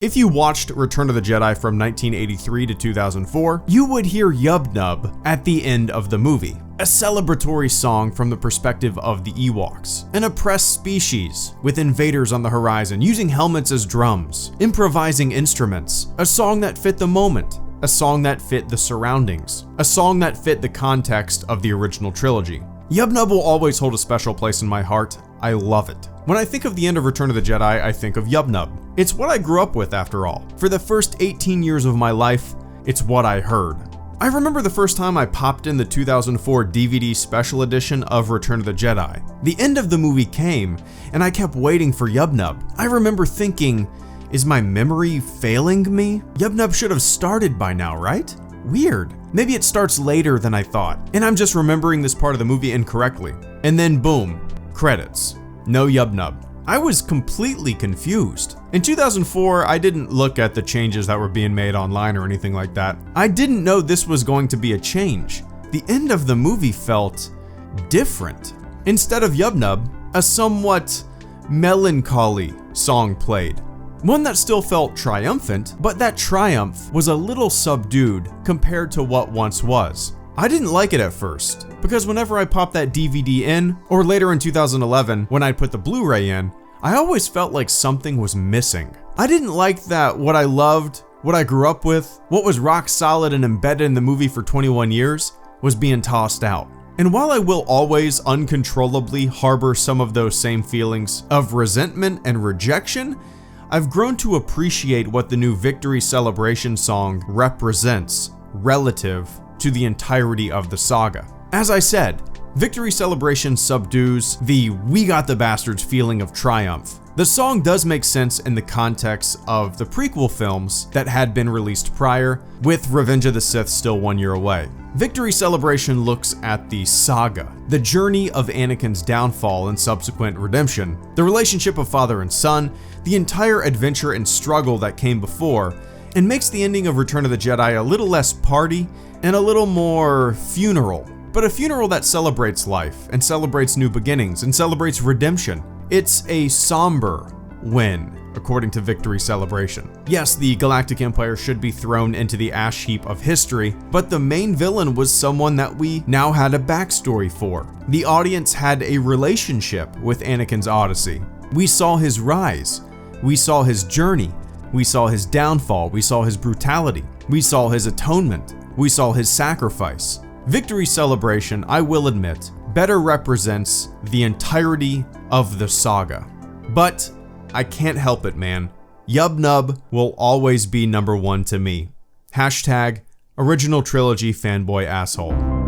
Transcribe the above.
If you watched Return of the Jedi from 1983 to 2004, you would hear Yub Nub at the end of the movie, a celebratory song from the perspective of the Ewoks, an oppressed species with invaders on the horizon using helmets as drums, improvising instruments, a song that fit the moment, a song that fit the surroundings, a song that fit the context of the original trilogy. Yub Nub will always hold a special place in my heart. I love it. When I think of the end of Return of the Jedi, I think of Yub Nub. It's what I grew up with after all. For the first 18 years of my life, it's what I heard. I remember the first time I popped in the 2004 DVD special edition of Return of the Jedi. The end of the movie came, and I kept waiting for Yub Nub. I remember thinking, is my memory failing me? Yub Nub should have started by now, right? Weird. Maybe it starts later than I thought, and I'm just remembering this part of the movie incorrectly. And then boom, credits. No Yub Nub. I was completely confused. In 2004, I didn't look at the changes that were being made online or anything like that. I didn't know this was going to be a change. The end of the movie felt different. Instead of Yub Nub, a somewhat melancholy song played. One that still felt triumphant, but that triumph was a little subdued compared to what once was. I didn't like it at first, because whenever I popped that DVD in, or later in 2011 when I'd put the Blu-ray in, I always felt like something was missing. I didn't like that what I loved, what I grew up with, what was rock solid and embedded in the movie for 21 years, was being tossed out. And while I will always uncontrollably harbor some of those same feelings of resentment and rejection, I've grown to appreciate what the new Victory Celebration song represents relative to the entirety of the saga. As I said, Victory Celebration subdues the "we got the bastards" feeling of triumph. The song does make sense in the context of the prequel films that had been released prior, with Revenge of the Sith still 1 year away. Victory Celebration looks at the saga, the journey of Anakin's downfall and subsequent redemption, the relationship of father and son, the entire adventure and struggle that came before, and makes the ending of Return of the Jedi a little less party and a little more funeral. But a funeral that celebrates life, and celebrates new beginnings, and celebrates redemption. It's a somber win, according to Victory Celebration. Yes, the Galactic Empire should be thrown into the ash heap of history, but the main villain was someone that we now had a backstory for. The audience had a relationship with Anakin's Odyssey. We saw his rise. We saw his journey. We saw his downfall. We saw his brutality. We saw his atonement. We saw his sacrifice. Victory Celebration, I will admit, better represents the entirety of the saga. But I can't help it, man. Yub Nub will always be number one to me. Hashtag original trilogy fanboy asshole.